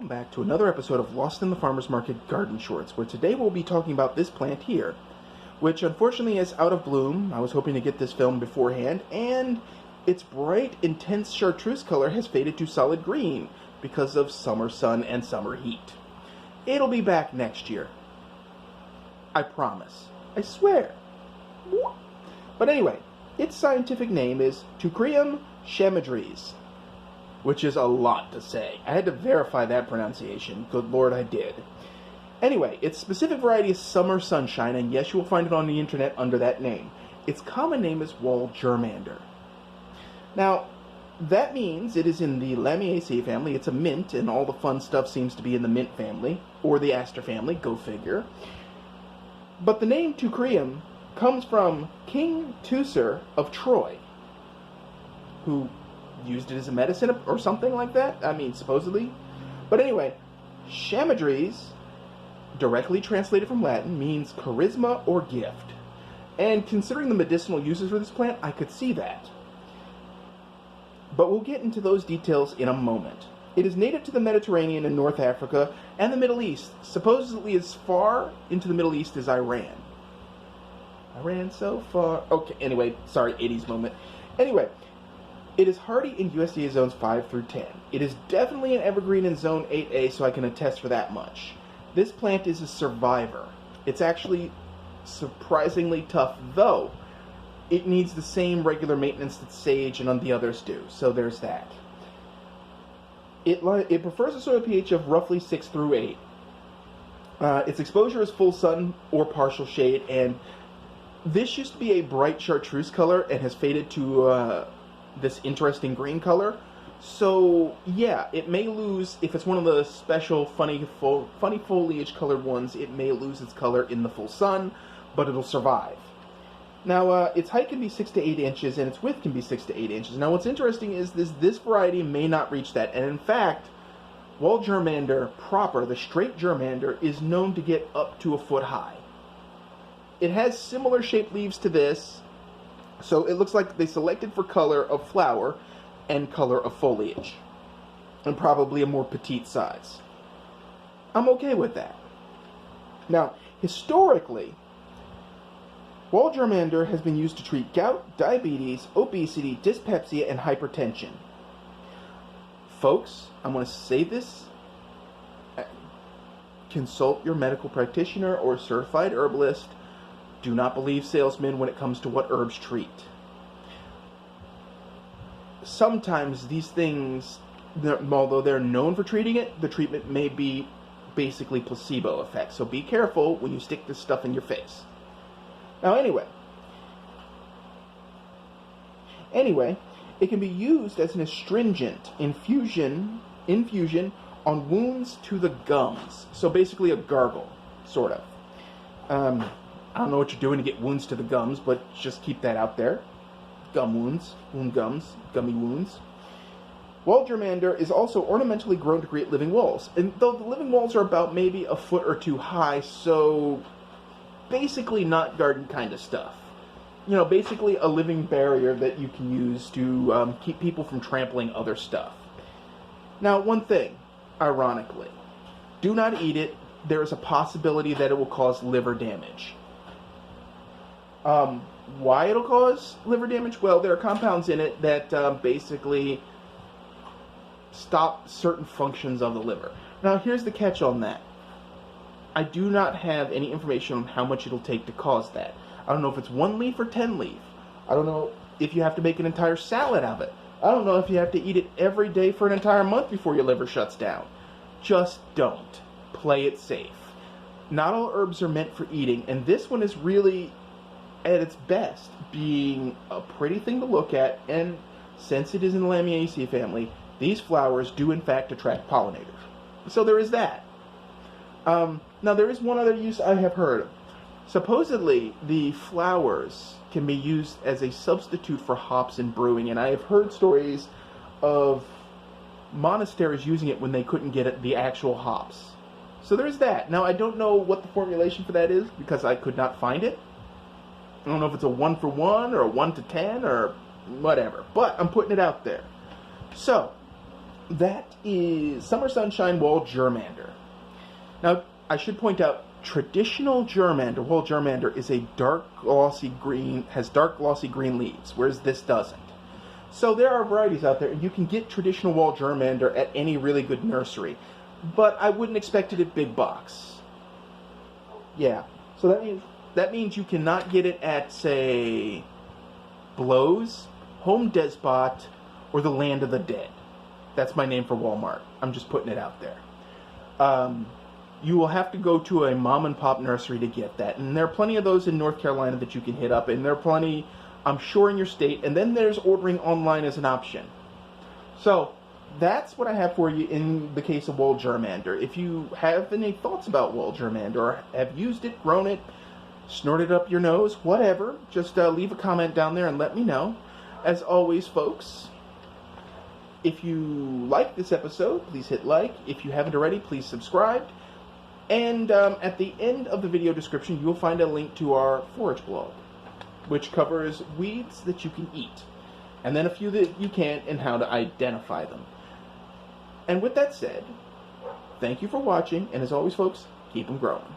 back to another episode of Lost in the Farmer's Market Garden Shorts, where today we'll be talking about this plant here, which unfortunately is out of bloom. I was hoping to get this filmed beforehand, and its bright, intense chartreuse color has faded to solid green because of summer sun and summer heat. It'll be back next year. I promise. I swear. But anyway, its scientific name is Teucrium chamaedrys, which is a lot to say. I had to verify that pronunciation. Good Lord, I did. Anyway, its specific variety is Summer Sunshine, and yes, you will find it on the internet under that name. Its common name is Wall Germander. Now, that means it is in the Lamiaceae family. It's a mint, and all the fun stuff seems to be in the mint family, or the aster family, go figure. But the name Teucrium comes from King Teucer of Troy, who used it as a medicine or something like that. I mean, supposedly. But anyway, chamaedrys, directly translated from Latin, means charisma or gift. And considering the medicinal uses for this plant, I could see that. But we'll get into those details in a moment. It is native to the Mediterranean and North Africa and the Middle East, supposedly as far into the Middle East as Iran. Iran so far. Okay, anyway, sorry, 80s moment. Anyway, it is hardy in USDA zones 5 through 10. It is definitely an evergreen in zone 8A, so I can attest for that much. This plant is a survivor. It's actually surprisingly tough, though it needs the same regular maintenance that sage and none of the others do, so there's that. It prefers a soil pH of roughly 6 through 8. Its exposure is full sun or partial shade, and this used to be a bright chartreuse color and has faded to this interesting green color. So yeah, it may lose, if it's one of the special funny foliage colored ones, it may lose its color in the full sun, but it'll survive. Now, its height can be 6 to 8 inches, and its width can be 6 to 8 inches. Now, what's interesting is this variety may not reach that, and in fact, Wall Germander proper, the straight Germander, is known to get up to a foot high. It has similar shaped leaves to this, so it looks like they selected for color of flower and color of foliage, and probably a more petite size. I'm okay with that. Now, historically, Wall Germander has been used to treat gout, diabetes, obesity, dyspepsia, and hypertension. Folks, I'm going to say this. Consult your medical practitioner or certified herbalist. Do not believe salesmen when it comes to what herbs treat. Sometimes these things, although they're known for treating it, the treatment may be basically placebo effect. So be careful when you stick this stuff in your face. Now anyway, it can be used as an astringent infusion on wounds to the gums. So basically a gargle, sort of. I don't know what you're doing to get wounds to the gums, but just keep that out there. Gum wounds, wound gums, gummy wounds. Wall Germander is also ornamentally grown to create living walls. And though the living walls are about maybe a foot or two high, so basically not garden kind of stuff. You know, basically a living barrier that you can use to keep people from trampling other stuff. Now, one thing, ironically, do not eat it. There is a possibility that it will cause liver damage. Why it'll cause liver damage? Well, there are compounds in it that basically stop certain functions of the liver. Now, here's the catch on that. I do not have any information on how much it'll take to cause that. I don't know if it's 1 leaf or 10 leaf. I don't know if you have to make an entire salad of it. I don't know if you have to eat it every day for an entire month before your liver shuts down. Just don't. Play it safe. Not all herbs are meant for eating, and this one is really, at its best, being a pretty thing to look at, and since it is in the Lamiaceae family, these flowers do in fact attract pollinators. So there is that. Now, there is one other use I have heard. Supposedly, the flowers can be used as a substitute for hops in brewing, and I have heard stories of monasteries using it when they couldn't get the actual hops. So there's that. Now, I don't know what the formulation for that is, because I could not find it. I don't know if it's a 1-for-1 or a 1-to-10 or whatever, but I'm putting it out there. So, That is Summer Sunshine Wall Germander. Now, I should point out, traditional Germander, Wall Germander, is a dark glossy green, has dark glossy green leaves, whereas this doesn't. So there are varieties out there, and you can get traditional Wall Germander at any really good nursery, but I wouldn't expect it at big box. Yeah, so that means you cannot get it at, say, Blows, Home Depot, or the Land of the Dead. That's my name for Walmart. I'm just putting it out there. You will have to go to a mom and pop nursery to get that. And there are plenty of those in North Carolina that you can hit up. And there are plenty, I'm sure, in your state. And then there's ordering online as an option. So that's what I have for you in the case of Wall Germander. If you have any thoughts about Wall Germander, or have used it, grown it, snorted up your nose, whatever, just leave a comment down there and let me know. As always, folks, if you like this episode, please hit like. If you haven't already, please subscribe. And at the end of the video description, you'll find a link to our forage blog, which covers weeds that you can eat, and then a few that you can't, and how to identify them. And with that said, thank you for watching, and as always, folks, keep them growing.